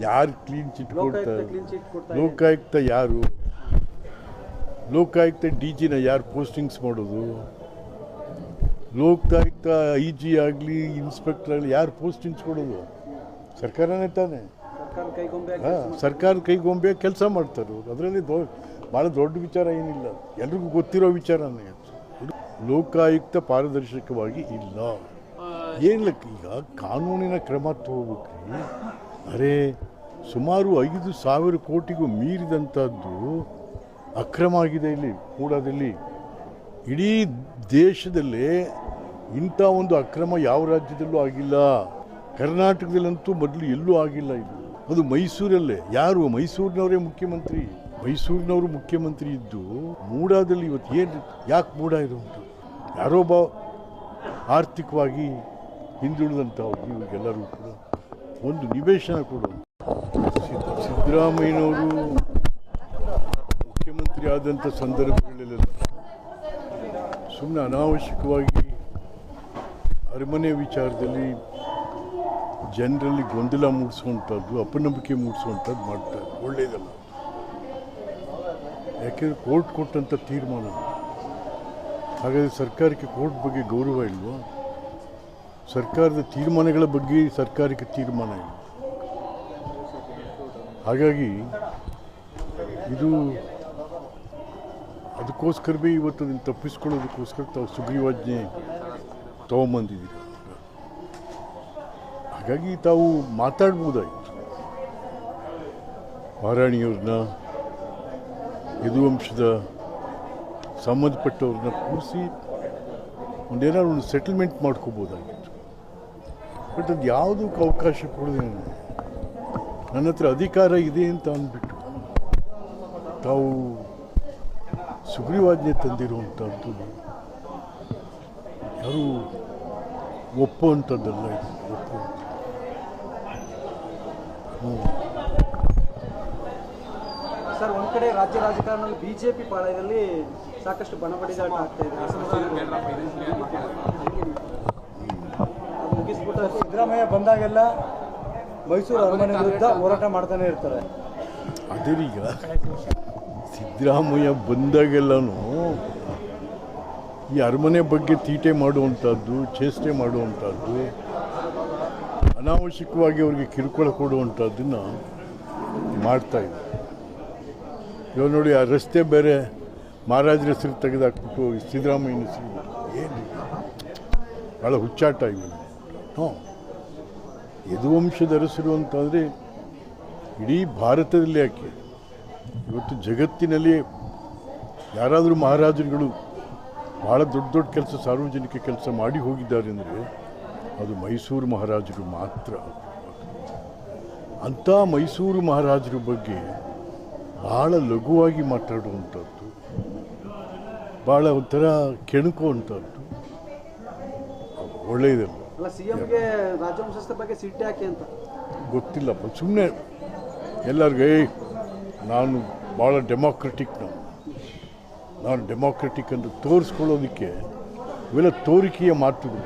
ಯಾರು clean chit ಕೊಡ್ತಾರೆ? ಲೋಕಾಯುಕ್ತ ಯಾರು? ಲೋಕಾಯುಕ್ತ DGನ ಯಾರು ಪೋಸ್ಟಿಂಗ್ಸ್ ಮಾಡೋದು? ಲೋಕಾಯುಕ್ತ IG ಆಗಲಿ ಇನ್ಸ್ಪೆಕ್ಟರ್ ಆಗಲಿ ಯಾರು ಪೋಸ್ಟಿಂಗ್ಸ್ ಕೊಡೋದು? ಸರ್ಕಾರನೇ ತಾನೇ. ಸರ್ಕಾರದ ಕೈಗೊಂಬೆ ಕೆಲಸ ಮಾಡ್ತಾರೆ. ಅದರಲ್ಲಿ ಭಾಳ ದೊಡ್ಡ ವಿಚಾರ ಏನಿಲ್ಲ, ಎಲ್ರಿಗೂ ಗೊತ್ತಿರೋ ವಿಚಾರನೇ. ಲೋಕಾಯುಕ್ತ ಪಾರದರ್ಶಕವಾಗಿ ಇಲ್ಲ. ಏನಿಲ್ಲ, ಈಗ ಕಾನೂನಿನ ಕ್ರಮ ತಗೋಬೇಕ್ರಿ. ಅರೆ ಸುಮಾರು 5,000 ಕೋಟಿಗೂ ಮೀರಿದಂಥದ್ದು ಅಕ್ರಮ ಆಗಿದೆ ಇಲ್ಲಿ ಮೂಡಾದಲ್ಲಿ. ಇಡೀ ದೇಶದಲ್ಲೇ ಇಂಥ ಒಂದು ಅಕ್ರಮ ಯಾವ ರಾಜ್ಯದಲ್ಲೂ ಆಗಿಲ್ಲ. ಕರ್ನಾಟಕದಲ್ಲಂತೂ ಮೊದಲು ಎಲ್ಲೂ ಆಗಿಲ್ಲ. ಇದು ಅದು ಮೈಸೂರಲ್ಲೇ. ಯಾರು? ಮೈಸೂರಿನವರೇ ಮುಖ್ಯಮಂತ್ರಿ. ಮೈಸೂರಿನವರು ಮುಖ್ಯಮಂತ್ರಿ ಇದ್ದು ಮೂಡಾದಲ್ಲಿ ಇವತ್ತು ಏನು ಯಾಕೆ ಮೂಡ ಇರುವಂಥದ್ದು? ಯಾರೋ ಆರ್ಥಿಕವಾಗಿ ಹಿಂದುಳಿದಂಥವ್ರು ಇವ್ರಿಗೆಲ್ಲರೂ ಕೂಡ ಒಂದು ನಿವೇಶನ ಕೊಡು. ಸಿದ್ದರಾಮಯ್ಯನವರು ಮುಖ್ಯಮಂತ್ರಿ ಆದಂಥ ಸಂದರ್ಭಗಳಲ್ಲೆಲ್ಲ ಸುಮ್ಮನೆ ಅನಾವಶ್ಯಕವಾಗಿ ಅರಮನೆ ವಿಚಾರದಲ್ಲಿ ಜನರಲ್ಲಿ ಗೊಂದಲ ಮೂಡಿಸುವಂಥದ್ದು, ಅಪನಂಬಿಕೆ ಮೂಡಿಸುವಂಥದ್ದು ಮಾಡ್ತಾರೆ. ಒಳ್ಳೆಯದಲ್ಲ. ಯಾಕೆಂದರೆ ಕೋರ್ಟ್ ಕೊಟ್ಟಂಥ ತೀರ್ಮಾನ. ಹಾಗಾದರೆ ಸರ್ಕಾರಕ್ಕೆ ಕೋರ್ಟ್ ಬಗ್ಗೆ ಗೌರವ ಇಲ್ವಾ? ಸರ್ಕಾರದ ತೀರ್ಮಾನಗಳ ಬಗ್ಗೆ ಸರ್ಕಾರಕ್ಕೆ ತೀರ್ಮಾನ ಇಲ್ಲ. ಹಾಗಾಗಿ ಇದು ಅದಕ್ಕೋಸ್ಕರವೇ ಇವತ್ತು ಅದನ್ನು ತಪ್ಪಿಸ್ಕೊಳ್ಳೋದಕ್ಕೋಸ್ಕರ ತಾವು ಸುಗ್ರೀವಾಜ್ಞೆ ತೊಗೊಂಬಂದಿದ್ದೀರ. ಹಾಗಾಗಿ ತಾವು ಮಾತಾಡ್ಬೋದಾಗಿತ್ತು. ಮಹಾರಾಣಿಯವ್ರನ್ನ, ಯದುವಂಶದ ಸಂಬಂಧಪಟ್ಟವ್ರನ್ನ ಕೂರಿಸಿ ಒಂದೇನಾದ್ರು ಒಂದು ಸೆಟಲ್ಮೆಂಟ್ ಮಾಡ್ಕೋಬೋದಾಗಿತ್ತು. ಬಟ್ ಅದು ಯಾವುದಕ್ಕೂ ಅವಕಾಶ ಕೊಡದೆ ನನ್ನ ಹತ್ರ ಅಧಿಕಾರ ಇದೆ ಅಂತ ಅಂದ್ಬಿಟ್ಟು ತಾವು ಸುಗ್ರೀವಾಜ್ಞೆ ತಂದಿರುವಂಥದ್ದು ಯಾರು ಒಪ್ಪುವಂಥದ್ದಲ್ಲ. ಇದು ಸರ್, ಒಂದು ಕಡೆ ರಾಜ್ಯ ರಾಜಕಾರಣದಲ್ಲಿ BJP ಪಾಳಯದಲ್ಲಿ ಸಾಕಷ್ಟು ಬಣಬಡಿದಾಟ ಆಗ್ತಾ ಇದೆ. ಮುಗಿಸ್ಬಿಟ್ಟು ಸಿದ್ದರಾಮಯ್ಯ ಬಂದಾಗೆಲ್ಲ ಮೈಸೂರು ಅರಮನೆ ವಿರುದ್ಧ ಹೋರಾಟ ಮಾಡ್ತಾನೆ ಇರ್ತಾರೆ. ಅದೇ ಈಗ ಸಿದ್ದರಾಮಯ್ಯ ಬಂದಾಗೆಲ್ಲನೂ ಈ ಅರಮನೆ ಬಗ್ಗೆ ತೀಟೆ ಮಾಡುವಂಥದ್ದು, ಚೇಷ್ಟೆ ಮಾಡುವಂಥದ್ದು, ಅನಾವಶ್ಯಕವಾಗಿ ಅವ್ರಿಗೆ ಕಿರುಕುಳ ಕೊಡುವಂಥದ್ದನ್ನು ಮಾಡ್ತಾಯಿದ್ರು. ಇವಾಗ ನೋಡಿ, ಆ ರಸ್ತೆ ಬೇರೆ ಮಹಾರಾಜರ ಹೆಸರು ತೆಗೆದಾಕ್ಬಿಟ್ಟು ಸಿದ್ದರಾಮಯ್ಯನ ಹೆಸರು. ಏನು ಭಾಳ ಹುಚ್ಚಾಟ ಇವೆ. ಯದುವಂಶದ ಅರಸರು ಅಂತಂದರೆ ಇಡೀ ಭಾರತದಲ್ಲಿ ಯಾಕೆ ಇವತ್ತು ಜಗತ್ತಿನಲ್ಲಿ ಯಾರಾದರೂ ಮಹಾರಾಜರುಗಳು ಭಾಳ ದೊಡ್ಡ ದೊಡ್ಡ ಕೆಲಸ, ಸಾರ್ವಜನಿಕ ಕೆಲಸ ಮಾಡಿ ಹೋಗಿದ್ದಾರೆ ಅಂದರೆ ಅದು ಮೈಸೂರು ಮಹಾರಾಜರು ಮಾತ್ರ. ಅಂಥ ಮೈಸೂರು ಮಹಾರಾಜರ ಬಗ್ಗೆ ಭಾಳ ಲಘುವಾಗಿ ಮಾತಾಡುವಂಥದ್ದು, ಭಾಳ ಒಂಥರ ಕೆಣಕುವಂಥದ್ದು ಒಳ್ಳೆಯದಲ್ಲ. CMಗೆ ರಾಜವಂಶಸ್ಥರ ಬಗ್ಗೆ ಸಿಟ್ಟು ಯಾಕೆ ಅಂತ ಗೊತ್ತಿಲ್ಲಪ್ಪ. ಸುಮ್ಮನೆ ಎಲ್ಲರಿಗೂ ನಾನು ಭಾಳ ಡೆಮಾಕ್ರೆಟಿಕ್, ನಾನು ಡೆಮಾಕ್ರೆಟಿಕ್ ಅಂತ ತೋರಿಸ್ಕೊಳ್ಳೋದಕ್ಕೆ ಇವೆಲ್ಲ ತೋರಿಕೆಯ ಮಾತುಗಳು.